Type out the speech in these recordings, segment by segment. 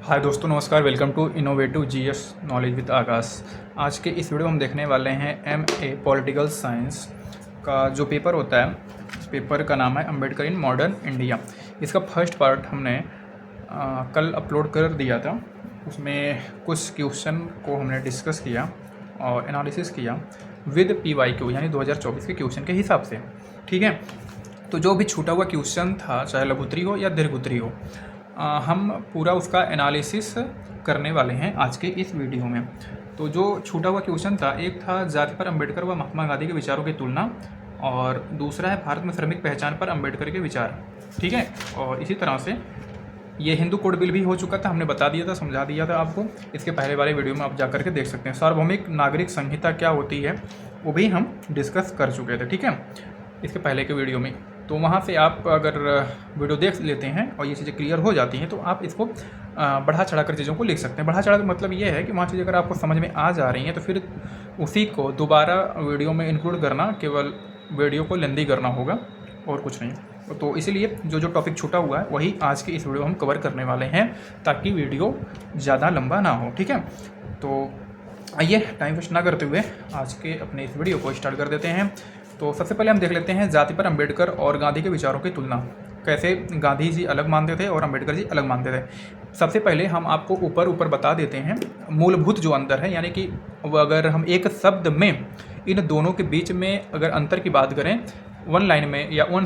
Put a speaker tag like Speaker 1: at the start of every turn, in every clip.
Speaker 1: हाय दोस्तों, नमस्कार। Welcome to innovative GS knowledge with Aakash. आज के इस वीडियो में हम देखने वाले हैं एमए पॉलिटिकल साइंस का जो पेपर होता है। इस पेपर का नाम है अंबेडकर इन मॉडर्न इंडिया। इसका फर्स्ट पार्ट हमने कल अपलोड कर दिया था। उसमें कुछ क्वेश्चन को हमने डिस्कस किया और एनालिसिस किया विद PYQ यानी 2024 के क्वेश्चन के हिसाब से। ठीक है, तो जो भी छूटा हुआ क्वेश्चन था, चाहे लघुत्तरी हो या दीर्घोत्तरी हो, हम पूरा उसका एनालिसिस करने वाले हैं आज के इस वीडियो में। तो जो छूटा हुआ क्वेश्चन था, एक था जाति पर अंबेडकर व महात्मा गांधी के विचारों की तुलना, और दूसरा है भारत में श्रमिक पहचान पर अंबेडकर के विचार। ठीक है, और इसी तरह से ये हिंदू कोड बिल भी हो चुका था, हमने बता दिया था, समझा दिया था आपको। इसके पहले वाले वीडियो में आप जा करके देख सकते हैं। सार्वभौमिक नागरिक संहिता क्या होती है वो भी हम डिस्कस कर चुके थे। ठीक है, इसके पहले के वीडियो में। तो वहाँ से आप अगर वीडियो देख लेते हैं और ये चीज़ें क्लियर हो जाती हैं तो आप इसको बढ़ा चढ़ा कर चीज़ों को लिख सकते हैं। बढ़ा चढ़ा कर मतलब ये है कि वहाँ चीज़ें अगर आपको समझ में आ जा रही हैं तो फिर उसी को दोबारा वीडियो में इंक्लूड करना, केवल वीडियो को लेंदी करना होगा और कुछ नहीं। तो इसीलिए जो जो टॉपिक छूटा हुआ है वही आज के इस वीडियो हम कवर करने वाले हैं, ताकि वीडियो ज़्यादा लंबा ना हो। ठीक है, तो आइए टाइम वेस्ट ना करते हुए आज के अपने इस वीडियो को स्टार्ट कर देते हैं। तो सबसे पहले हम देख लेते हैं जाति पर अंबेडकर और गांधी के विचारों की तुलना। कैसे गांधी जी अलग मानते थे और अंबेडकर जी अलग मानते थे। सबसे पहले हम आपको ऊपर बता देते हैं मूलभूत जो अंतर है, यानी कि अगर हम एक शब्द में इन दोनों के बीच में अगर अंतर की बात करें, वन लाइन में या वन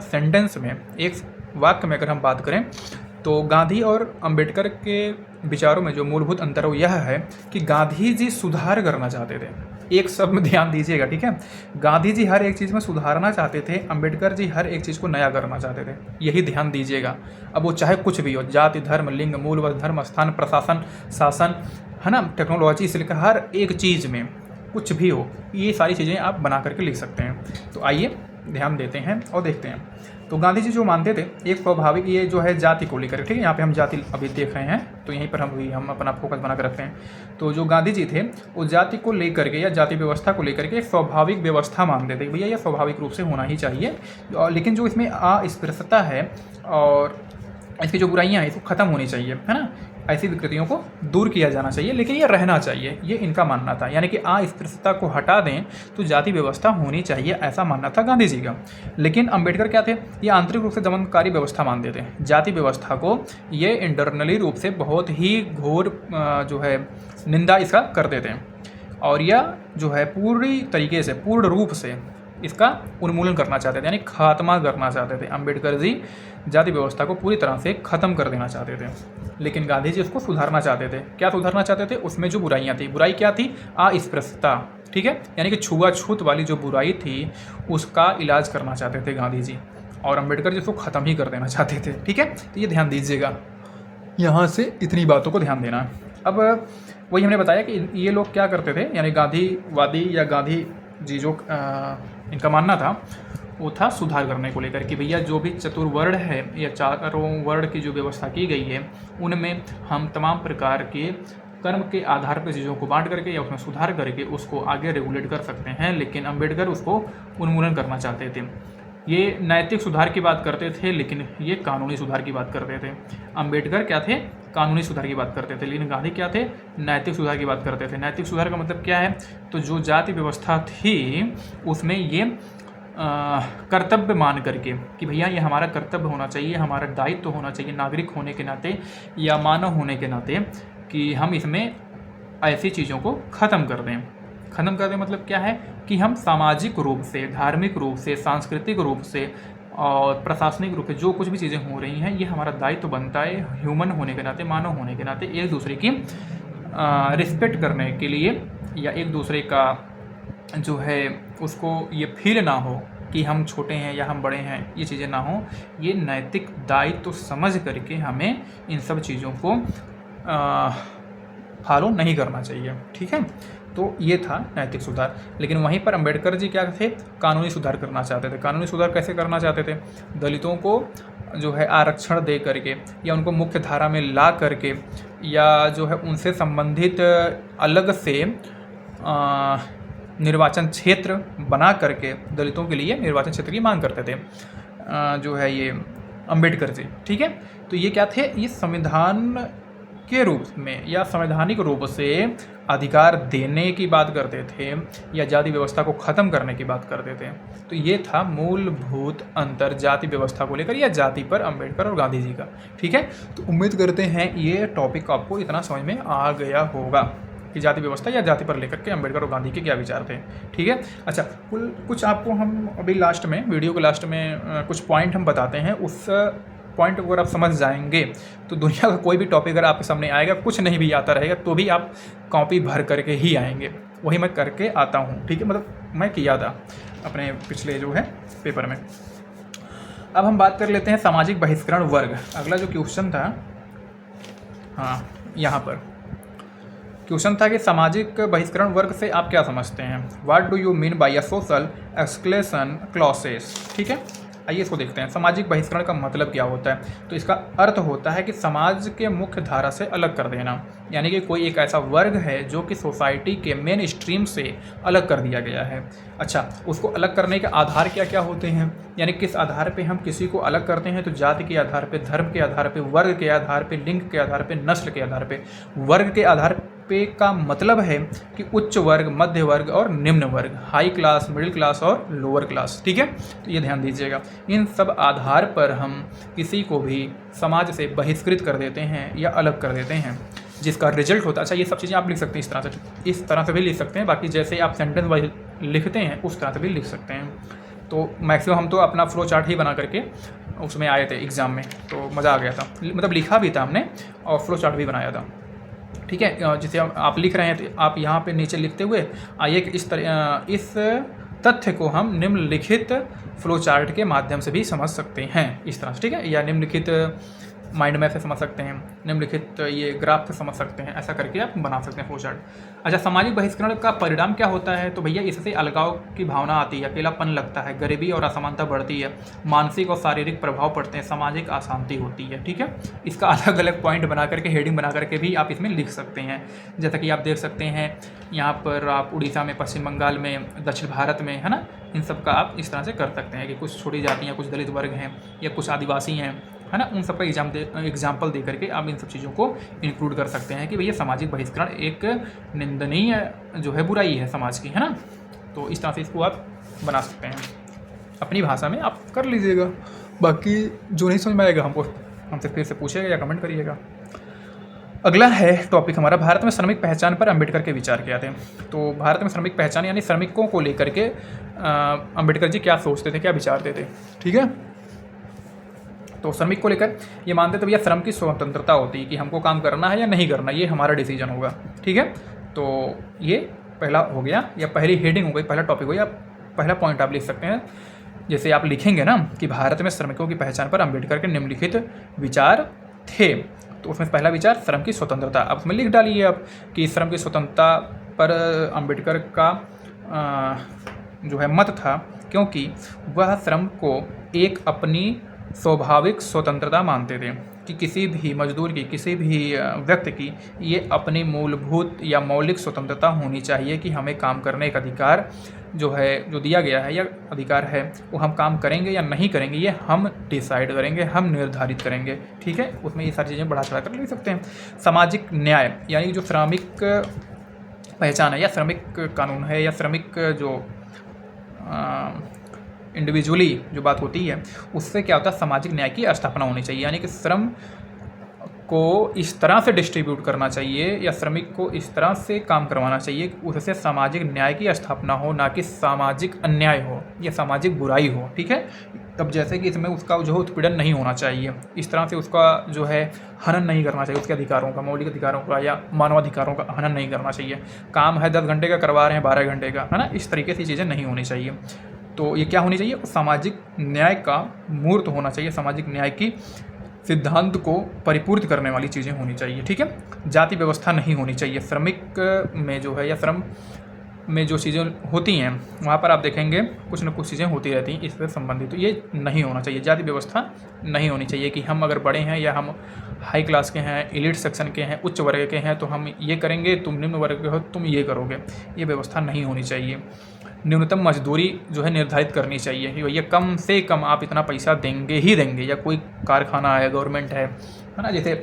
Speaker 1: सेंटेंस में, एक वाक्य में अगर हम बात करें, तो गांधी और अंबेडकर के विचारों में जो मूलभूत अंतर है वो यह है कि गांधी जी सुधार करना चाहते थे। एक शब्द में ध्यान दीजिएगा। ठीक है, गांधी जी हर एक चीज़ में सुधारना चाहते थे, अंबेडकर जी हर एक चीज़ को नया करना चाहते थे। यही ध्यान दीजिएगा। अब वो चाहे कुछ भी हो, जाति, धर्म, लिंग, मूल व धर्म, स्थान, प्रशासन, शासन, है ना, टेक्नोलॉजी से लेकर हर एक चीज़ में कुछ भी हो, ये सारी चीज़ें आप बना करके लिख सकते हैं। तो आइए ध्यान देते हैं और देखते हैं। तो गांधी जी जो मानते थे, एक स्वाभाविक, ये जो है जाति को लेकर, ठीक है, यहाँ पे हम जाति अभी देख रहे हैं तो यहीं पर हम अपना फोकस बना कर रखते हैं। तो जो गांधी जी थे वो जाति को लेकर के या जाति व्यवस्था को लेकर के एक स्वाभाविक व्यवस्था मानते थे। भैया ये स्वाभाविक रूप से होना ही चाहिए, लेकिन जो इसमें अस्पृश्यता है और इसकी जो बुराइयां हैं इसको ख़त्म होनी चाहिए, है ना, ऐसी विकृतियों को दूर किया जाना चाहिए, लेकिन ये रहना चाहिए, ये इनका मानना था। यानी कि अस्पृश्यता को हटा दें तो जाति व्यवस्था होनी चाहिए, ऐसा मानना था गांधी जी का। लेकिन अंबेडकर क्या थे, ये आंतरिक रूप से दमनकारी व्यवस्था मानते थे। जाति व्यवस्था को ये इंटरनली रूप से बहुत ही घोर जो है निंदा इसका करते थे, और यह जो है पूरी तरीके से, पूर्ण रूप से इसका उन्मूलन करना चाहते थे, यानी खात्मा करना चाहते थे। अंबेडकर जी जाति व्यवस्था को पूरी तरह से ख़त्म कर देना चाहते थे, लेकिन गांधी जी उसको सुधारना चाहते थे। क्या सुधारना चाहते थे? उसमें जो बुराइयां थी, बुराई क्या थी? अस्पृश्यता। ठीक है, यानी कि छुआछूत वाली जो बुराई थी उसका इलाज करना चाहते थे गांधी जी, और अंबेडकर जी उसको ख़त्म ही कर देना चाहते थे। ठीक है, तो ये ध्यान दीजिएगा, यहाँ से इतनी बातों को ध्यान देना। अब वही हमने बताया कि ये लोग क्या करते थे, यानी गांधीवादी या गांधी जी जो इनका मानना था वो था सुधार करने को लेकर, कि भैया जो भी चतुर्वर्ण है या चारों वर्ण की जो व्यवस्था की गई है उनमें हम तमाम प्रकार के कर्म के आधार पर चीज़ों को बांट करके या उसमें सुधार करके उसको आगे रेगुलेट कर सकते हैं, लेकिन अंबेडकर उसको उन्मूलन करना चाहते थे। ये नैतिक सुधार की बात करते थे, लेकिन ये कानूनी सुधार की बात करते थे। अंबेडकर क्या थे? कानूनी सुधार की बात करते थे, लेकिन गांधी क्या थे? नैतिक सुधार की बात करते थे। नैतिक सुधार का मतलब क्या है? तो जो जाति व्यवस्था थी उसमें ये कर्तव्य मान करके कि भैया ये हमारा कर्तव्य होना चाहिए, हमारा दायित्व तो होना चाहिए नागरिक होने के नाते या मानव होने के नाते, कि हम इसमें ऐसी चीज़ों को ख़त्म कर दें। ख़त्म कर दें मतलब क्या है कि हम सामाजिक रूप से, धार्मिक रूप से, सांस्कृतिक रूप से और प्रशासनिक रूप से जो कुछ भी चीज़ें हो रही हैं, ये हमारा दायित्व बनता है ह्यूमन होने के नाते, मानव होने के नाते, एक दूसरे की रिस्पेक्ट करने के लिए, या एक दूसरे का जो है उसको ये फील ना हो कि हम छोटे हैं या हम बड़े हैं, ये चीज़ें ना हो। ये नैतिक दायित्व तो समझ करके हमें इन सब चीज़ों को फॉलो नहीं करना चाहिए। ठीक है, तो ये था नैतिक सुधार। लेकिन वहीं पर अंबेडकर जी क्या थे? कानूनी सुधार करना चाहते थे। कानूनी सुधार कैसे करना चाहते थे? दलितों को जो है आरक्षण दे करके, या उनको मुख्य धारा में ला करके, या जो है उनसे संबंधित अलग से निर्वाचन क्षेत्र बना करके दलितों के लिए निर्वाचन क्षेत्र की मांग करते थे जो है ये अंबेडकर जी। ठीक है, तो ये क्या थे, ये संविधान के रूप में या संवैधानिक रूप से अधिकार देने की बात करते थे या जाति व्यवस्था को ख़त्म करने की बात करते थे। तो ये था मूलभूत अंतर जाति व्यवस्था को लेकर या जाति पर अंबेडकर और गांधी जी का। ठीक है, तो उम्मीद करते हैं ये टॉपिक आपको इतना समझ में आ गया होगा कि जाति व्यवस्था या जाति पर लेकर के अंबेडकर और गांधी के क्या विचार थे। ठीक है, अच्छा कुछ आपको हम अभी लास्ट में, वीडियो के लास्ट में कुछ पॉइंट हम बताते हैं। उस पॉइंट अगर आप समझ जाएंगे तो दुनिया का कोई भी टॉपिक अगर आपके सामने आएगा, कुछ नहीं भी आता रहेगा तो भी आप कॉपी भर करके ही आएंगे। वही मैं करके आता हूँ। ठीक है, मतलब मैं किया था अपने पिछले जो है पेपर में। अब हम बात कर लेते हैं सामाजिक बहिष्करण वर्ग। अगला जो क्वेश्चन था, हाँ यहाँ पर क्वेश्चन था कि सामाजिक बहिष्करण वर्ग से आप क्या समझते हैं। What do you mean by a social escalation clauses. ठीक है, आइए इसको देखते हैं। सामाजिक बहिष्करण का मतलब क्या होता है। तो इसका अर्थ होता है कि समाज के मुख्य धारा से अलग कर देना, यानी कि कोई एक ऐसा वर्ग है जो कि सोसाइटी के मेन स्ट्रीम से अलग कर दिया गया है। अच्छा, उसको अलग करने के आधार क्या क्या होते हैं, यानी किस आधार पे हम किसी को अलग करते हैं। तो जाति के आधार पे, धर्म के आधार पे, वर्ग के आधार पे, लिंग के आधार पे, नस्ल के आधार पे। वर्ग के आधार पे का मतलब है कि उच्च वर्ग, मध्य वर्ग और निम्न वर्ग, हाई क्लास, मिडिल क्लास और लोअर क्लास। ठीक है, तो ये ध्यान दीजिएगा। इन सब आधार पर हम किसी को भी समाज से बहिष्कृत कर देते हैं या अलग कर देते हैं, जिसका रिजल्ट होता है। अच्छा, ये सब चीज़ें आप लिख सकते हैं इस तरह से भी लिख सकते हैं। बाकी जैसे आप सेंटेंस वाइज लिखते हैं उस तरह से भी लिख सकते हैं। तो मैक्सिमम हम तो अपना फ्लो चार्ट ही बना करके उसमें आए थे एग्ज़ाम में, तो मज़ा आ गया था। मतलब लिखा भी था हमने और फ्लो चार्ट भी बनाया था। ठीक है, जिसे आप लिख रहे हैं तो आप यहाँ पे नीचे लिखते हुए आइए कि इस तथ्य को हम निम्नलिखित फ्लो चार्ट के माध्यम से भी समझ सकते हैं, इस तरह से। ठीक है, या निम्नलिखित माइंड मैप से समझ सकते हैं, निम्नलिखित ये ग्राफ से समझ सकते हैं, ऐसा करके आप बना सकते हैं फ्लो चार्ट। अच्छा, सामाजिक बहिष्करण का परिणाम क्या होता है। तो भैया इससे अलगाव की भावना आती है, अकेलापन लगता है, गरीबी और असमानता बढ़ती है, मानसिक और शारीरिक प्रभाव पड़ते हैं, सामाजिक अशांति होती है। ठीक है, इसका अलग अलग पॉइंट बना करके, हेडिंग बना करके भी आप इसमें लिख सकते हैं। जैसा कि आप देख सकते हैं यहाँ पर, आप उड़ीसा में, पश्चिम बंगाल में, दक्षिण भारत में, है ना, इन सब का आप इस तरह से कर सकते हैं कि कुछ छोटी जातियाँ, कुछ दलित वर्ग हैं या कुछ आदिवासी हैं, है ना, उन सब का एग्जाम्पल दे करके आप इन सब चीज़ों को इंक्लूड कर सकते हैं कि भैया सामाजिक बहिष्करण एक निंदनीय जो है बुराई है समाज की, है ना। तो इस तरह से इसको आप बना सकते हैं, अपनी भाषा में आप कर लीजिएगा। बाकी जो नहीं समझ में आएगा हमसे फिर से पूछिएगा या कमेंट करिएगा। अगला है टॉपिक हमारा, भारत में श्रमिक पहचान पर अंबेडकर के विचार क्या थे। तो भारत में श्रमिक पहचान यानी श्रमिकों को लेकर के अंबेडकर जी क्या सोचते थे, क्या विचारते थे। ठीक है, तो श्रमिक को लेकर ये मानते थे भैया श्रम की स्वतंत्रता होती है कि हमको काम करना है या नहीं करना, ये हमारा डिसीजन होगा। ठीक है, तो ये पहला हो गया या पहली हेडिंग हो गई, पहला टॉपिक हो गया, पहला पॉइंट आप लिख सकते हैं। जैसे आप लिखेंगे ना कि भारत में श्रमिकों की पहचान पर अंबेडकर के निम्नलिखित विचार थे, तो उसमें पहला विचार श्रम की स्वतंत्रता। अब उसमें लिख डालिए आप कि श्रम की स्वतंत्रता पर अंबेडकर का जो है मत था, क्योंकि वह श्रम को एक अपनी स्वाभाविक स्वतंत्रता मानते थे कि किसी भी मजदूर की, किसी भी व्यक्ति की ये अपनी मूलभूत या मौलिक स्वतंत्रता होनी चाहिए कि हमें काम करने का अधिकार जो है, जो दिया गया है या अधिकार है, वो हम काम करेंगे या नहीं करेंगे ये हम डिसाइड करेंगे, हम निर्धारित करेंगे। ठीक है, उसमें ये सारी चीज़ें बढ़ा चढ़ा कर लिख सकते हैं। सामाजिक न्याय यानी जो श्रमिक पहचान है या श्रमिक कानून है या श्रमिक जो इंडिविजुअली जो बात होती है, उससे क्या होता है, सामाजिक न्याय की स्थापना होनी चाहिए, यानी कि श्रम को इस तरह से डिस्ट्रीब्यूट करना चाहिए या श्रमिक को इस तरह से काम करवाना चाहिए कि उससे सामाजिक न्याय की स्थापना हो, ना कि सामाजिक अन्याय हो या सामाजिक बुराई हो। ठीक है, अब जैसे कि इसमें उसका जो है उत्पीड़न नहीं होना चाहिए, इस तरह से उसका जो है हनन नहीं करना चाहिए, उसके अधिकारों का, मौलिक अधिकारों का या मानवाधिकारों का हनन नहीं करना चाहिए। काम है 10 घंटे का, करवा रहे हैं 12 घंटे का, है ना, इस तरीके से चीज़ें नहीं होनी चाहिए। तो ये क्या होनी चाहिए, सामाजिक न्याय का मूर्त होना चाहिए, सामाजिक न्याय की सिद्धांत को परिपूर्ति करने वाली चीज़ें होनी चाहिए। ठीक है, जाति व्यवस्था नहीं होनी चाहिए। श्रमिक में जो है या श्रम में जो चीज़ें होती हैं वहाँ पर आप देखेंगे कुछ न कुछ चीज़ें होती रहती हैं इससे संबंधित, तो ये नहीं होना चाहिए। जाति व्यवस्था नहीं होनी चाहिए कि हम अगर बड़े हैं या हम हाई क्लास के हैं, एलिट सेक्शन के हैं, उच्च वर्ग के हैं तो हम ये करेंगे, तुम निम्न वर्ग के हो तुम ये करोगे, ये व्यवस्था नहीं होनी चाहिए। न्यूनतम मजदूरी जो है निर्धारित करनी चाहिए कि भैया कम से कम आप इतना पैसा देंगे ही देंगे, या कोई कारखाना है, गवर्नमेंट है ना, जैसे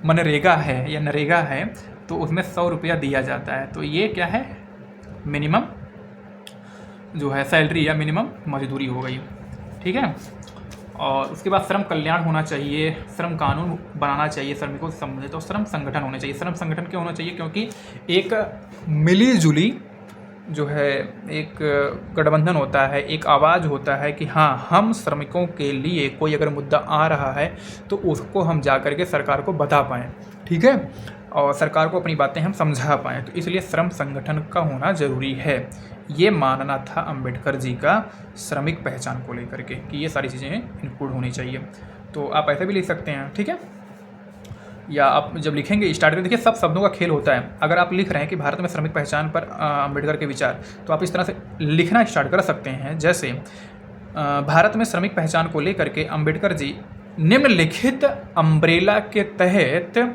Speaker 1: मनरेगा है या नरेगा है, तो उसमें 100 रुपया दिया जाता है, तो ये क्या है, मिनिमम जो है सैलरी या मिनिमम मजदूरी हो गई, ठीक है। और उसके बाद श्रम कल्याण होना चाहिए, श्रम कानून बनाना चाहिए श्रमिकों से संबंधित, और श्रम संगठन होने चाहिए। श्रम संगठन क्यों होना चाहिए, क्योंकि एक मिली जुली जो है एक गठबंधन होता है, एक आवाज़ होता है कि हाँ, हम श्रमिकों के लिए कोई अगर मुद्दा आ रहा है तो उसको हम जा कर के सरकार को बता पाएँ, ठीक है, और सरकार को अपनी बातें हम समझा पाएँ। तो इसलिए श्रम संगठन का होना ज़रूरी है। ये मानना था अंबेडकर जी का श्रमिक पहचान को लेकर के कि ये सारी चीज़ें इंक्लूड होनी चाहिए। तो आप ऐसे भी लिख सकते हैं, ठीक है, या आप जब लिखेंगे स्टार्ट में, देखिए सब शब्दों का खेल होता है। अगर आप लिख रहे हैं कि भारत में श्रमिक पहचान पर अंबेडकर के विचार, तो आप इस तरह से लिखना स्टार्ट कर सकते हैं, जैसे भारत में श्रमिक पहचान को लेकर के अंबेडकर जी निम्नलिखित अम्ब्रेला के तहत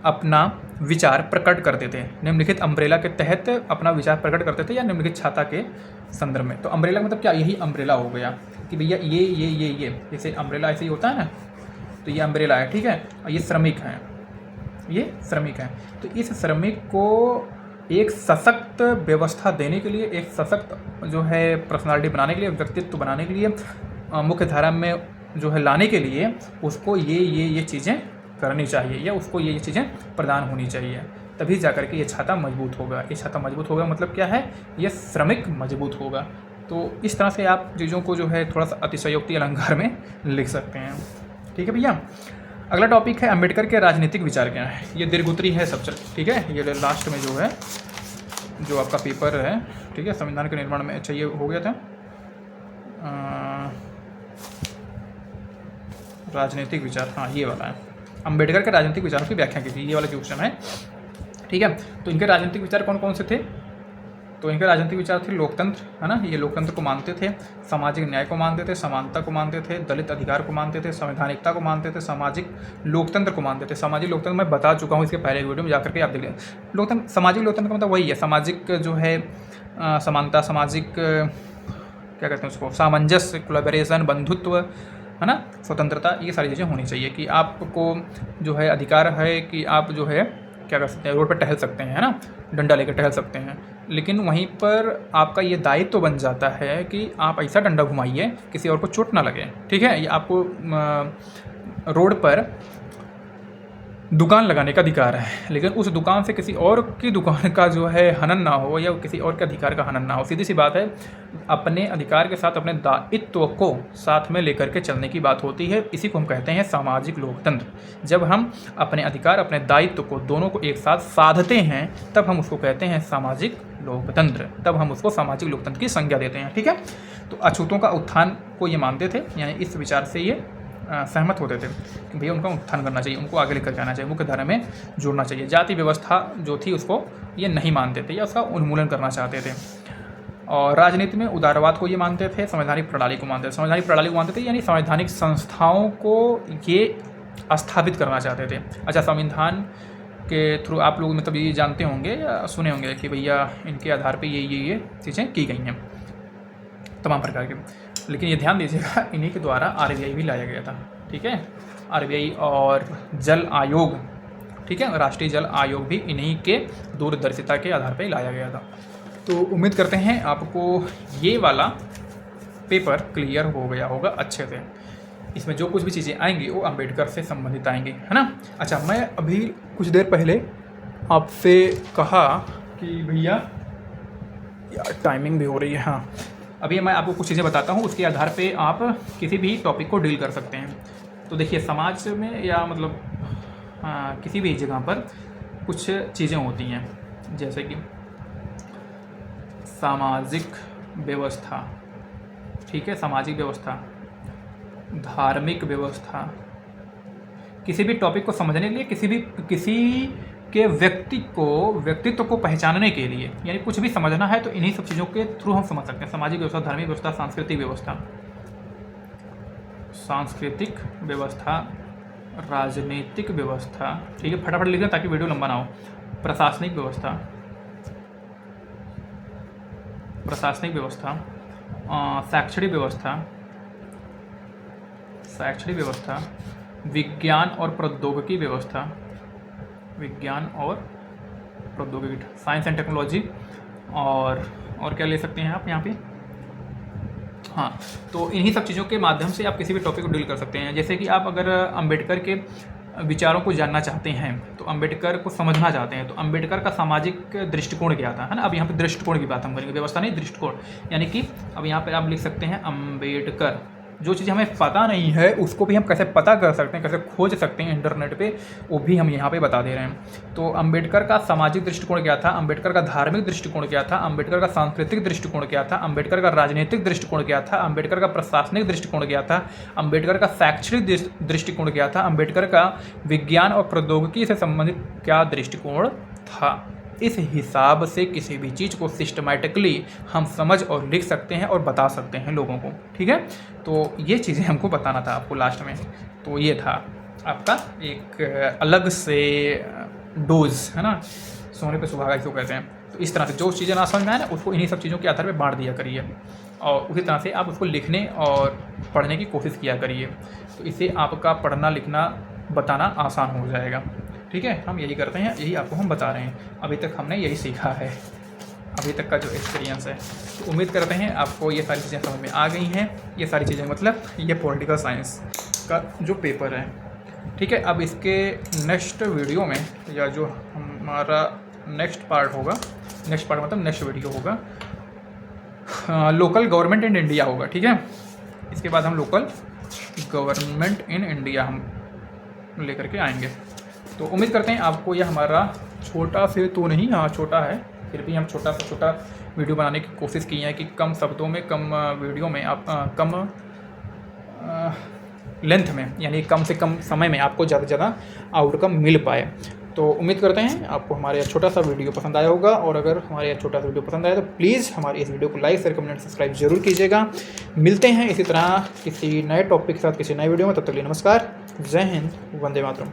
Speaker 1: अपना विचार प्रकट करते थे। निम्नलिखित अम्ब्रेला के तहत अपना विचार प्रकट करते थे, या निम्नलिखित छाता के संदर्भ में। तो अम्ब्रेला मतलब क्या, यही अम्ब्रेला हो गया कि भैया ये जैसे अम्ब्रेला ऐसे ही होता है ना, तो ये अम्ब्रेला है, ठीक है, और ये श्रमिक हैं, ये श्रमिक हैं। तो इस श्रमिक को एक सशक्त व्यवस्था देने के लिए, एक सशक्त जो है पर्सनालिटी बनाने के लिए, व्यक्तित्व बनाने के लिए, मुख्य धारा में जो है लाने के लिए उसको ये चीज़ें करनी चाहिए, या उसको ये चीज़ें प्रदान होनी चाहिए, तभी जा कर के ये छाता मजबूत होगा। ये छाता मजबूत होगा मतलब क्या है, ये श्रमिक मजबूत होगा। तो इस तरह से आप चीज़ों को जो है थोड़ा सा अतिशयोक्ति अलंकार में लिख सकते हैं, ठीक है भैया। अगला टॉपिक है अंबेडकर के राजनीतिक विचार क्या है। ये दीर्घोत्तरी है सब, ठीक है, ये लास्ट में जो है जो आपका पेपर है, ठीक है, संविधान के निर्माण में, अच्छा ये हो गया था राजनीतिक विचार, हाँ ये वाला है, अंबेडकर के राजनीतिक विचारों की व्याख्या की थी, ये वाला क्वेश्चन है, ठीक है। तो इनके राजनीतिक विचार कौन कौन से थे, तो इनके राजनीतिक विचार थे लोकतंत्र, है ना, ये लोकतंत्र को मानते थे, सामाजिक न्याय को मानते थे, समानता को मानते थे, दलित अधिकार को मानते थे, संवैधानिकता को मानते थे, सामाजिक लोकतंत्र को मानते थे। सामाजिक लोकतंत्र मैं बता चुका हूँ इसके पहले वीडियो में, जाकर के आप देख लें। लोकतंत्र, सामाजिक लोकतंत्र का मतलब वही है, सामाजिक जो है समानता, सामाजिक क्या कहते हैं उसको, सामंजस्य, कोलैबोरेशन, बंधुत्व, है ना, स्वतंत्रता, ये सारी चीज़ें होनी चाहिए कि आपको जो है अधिकार है कि आप जो है क्या कर सकते हैं, रोड पर टहल सकते हैं, है ना, डंडा लेकर टहल सकते हैं, लेकिन वहीं पर आपका ये दायित्व तो बन जाता है कि आप ऐसा डंडा घुमाइए किसी और को चोट ना लगे, ठीक है। ये आपको रोड पर दुकान लगाने का अधिकार है, लेकिन उस दुकान से किसी और की दुकान का जो है हनन ना हो, या किसी और के अधिकार का हनन ना हो। सीधी सी बात है, अपने अधिकार के साथ अपने दायित्व को साथ में लेकर के चलने की बात होती है। इसी को हम कहते हैं सामाजिक लोकतंत्र। जब हम अपने अधिकार, अपने दायित्व को दोनों को एक साथ साधते हैं, तब हम उसको कहते हैं सामाजिक लोकतंत्र, तब हम उसको सामाजिक लोकतंत्र की संज्ञा देते हैं, ठीक है। तो अछूतों का उत्थान को ये मानते थे, यानी इस विचार से ये सहमत होते थे कि भैया उनका उत्थान करना चाहिए, उनको आगे लेकर जाना चाहिए, मुख्य धारा में जोड़ना चाहिए। जाति व्यवस्था जो थी उसको ये नहीं मानते थे, या उसका उन्मूलन करना चाहते थे। और राजनीति में उदारवाद को ये मानते थे, संवैधानिक प्रणाली को मानते थे। संवैधानिक प्रणाली को मानते थे यानी संवैधानिक संस्थाओं को ये स्थापित करना चाहते थे। अच्छा, संविधान के थ्रू आप लोग मतलब ये जानते होंगे या सुने होंगे कि भैया इनके आधार पर ये चीज़ें की गई हैं तमाम प्रकार के, लेकिन ये ध्यान दीजिएगा इन्हीं के द्वारा आरबीआई भी लाया गया था, ठीक है। आरबीआई और जल आयोग, ठीक है, राष्ट्रीय जल आयोग भी इन्हीं के दूरदर्शिता के आधार पर लाया गया था। तो उम्मीद करते हैं आपको ये वाला पेपर क्लियर हो गया होगा अच्छे से। इसमें जो कुछ भी चीज़ें आएंगी वो अंबेडकर से संबंधित आएंगी, है ना। अच्छा, मैं अभी कुछ देर पहले आपसे कहा कि भैया यार टाइमिंग भी हो रही है, हाँ, अभी मैं आपको कुछ चीज़ें बताता हूँ, उसके आधार पे आप किसी भी टॉपिक को डील कर सकते हैं। तो देखिए, समाज में या मतलब किसी भी जगह पर कुछ चीज़ें होती हैं, जैसे कि सामाजिक व्यवस्था, ठीक है, सामाजिक व्यवस्था, धार्मिक व्यवस्था। किसी भी टॉपिक को समझने के लिए, किसी के व्यक्तित्व को पहचानने के लिए, यानी कुछ भी समझना है तो इन्हीं सब चीज़ों के थ्रू हम समझ सकते हैं। सामाजिक व्यवस्था, धार्मिक व्यवस्था, सांस्कृतिक व्यवस्था, राजनीतिक व्यवस्था, ठीक है, फटाफट लिख लें ताकि वीडियो लंबा ना हो। प्रशासनिक व्यवस्था, प्रशासनिक व्यवस्था, शैक्षणिक व्यवस्था, विज्ञान और प्रौद्योगिकी व्यवस्था, साइंस एंड टेक्नोलॉजी, और क्या ले सकते हैं आप यहाँ पे, हाँ, तो इन्हीं सब चीज़ों के माध्यम से आप किसी भी टॉपिक को डील कर सकते हैं। जैसे कि आप अगर अंबेडकर के विचारों को जानना चाहते हैं, तो अंबेडकर को समझना चाहते हैं, तो अंबेडकर का सामाजिक दृष्टिकोण क्या था, है ना। अब यहाँ पे दृष्टिकोण की बात हम करेंगे, व्यवस्था नहीं, दृष्टिकोण। यानी कि अब यहाँ पे आप लिख सकते हैं अंबेडकर, जो चीज़ हमें पता नहीं है उसको भी हम कैसे पता कर सकते हैं, कैसे खोज सकते हैं इंटरनेट पे, वो भी हम यहाँ पे बता दे रहे हैं। तो अंबेडकर का सामाजिक दृष्टिकोण क्या था, अंबेडकर का धार्मिक दृष्टिकोण क्या था, अंबेडकर का सांस्कृतिक दृष्टिकोण क्या था, अंबेडकर का राजनीतिक दृष्टिकोण क्या था, अंबेडकर का प्रशासनिक दृष्टिकोण क्या था, अंबेडकर का शैक्षणिक दृष्टिकोण क्या था, अंबेडकर का विज्ञान और प्रौद्योगिकी से संबंधित क्या दृष्टिकोण था। इस हिसाब से किसी भी चीज़ को सिस्टमैटिकली हम समझ और लिख सकते हैं और बता सकते हैं लोगों को, ठीक है। तो ये चीज़ें हमको बताना था आपको लास्ट में। तो ये था आपका एक अलग से डोज, है ना, सोने पे सुहागा इसको कहते हैं। तो इस तरह से जो चीज़ें ना समझ में आए ना, उसको इन्हीं सब चीज़ों के आधार पर बांट दिया करिए, और उसी तरह से आप उसको लिखने और पढ़ने की कोशिश किया करिए। तो इससे आपका पढ़ना लिखना बताना आसान हो जाएगा, ठीक है। हम यही करते हैं, यही आपको हम बता रहे हैं। अभी तक हमने यही सीखा है, अभी तक का जो एक्सपीरियंस है। तो उम्मीद करते हैं आपको ये सारी चीज़ें समझ में आ गई हैं। ये सारी चीज़ें मतलब ये पॉलिटिकल साइंस का जो पेपर है, ठीक है। अब इसके नेक्स्ट वीडियो में, या जो हमारा नेक्स्ट पार्ट होगा, नेक्स्ट पार्ट मतलब नेक्स्ट वीडियो होगा, लोकल गवर्नमेंट इन इंडिया होगा, ठीक है। इसके बाद हम लोकल गवर्नमेंट इन इंडिया हम लेकर के आएंगे। तो उम्मीद करते हैं आपको यह हमारा छोटा से तो नहीं, हाँ छोटा है, फिर भी हम छोटा से छोटा वीडियो बनाने की कोशिश की है कि कम शब्दों में, कम वीडियो में आप कम लेंथ में, यानी कम से कम समय में आपको ज़्यादा से ज़्यादा आउटकम मिल पाए। तो उम्मीद करते हैं आपको हमारे छोटा सा वीडियो पसंद आया होगा, और अगर हमारे छोटा सा वीडियो पसंद आया तो प्लीज़ हमारे इस वीडियो को लाइक, शेयर, कमेंट, सब्सक्राइब जरूर कीजिएगा। मिलते हैं इसी तरह किसी नए टॉपिक के साथ किसी नए वीडियो में, तब तक के लिए नमस्कार, जय हिंद, वंदे मातरम।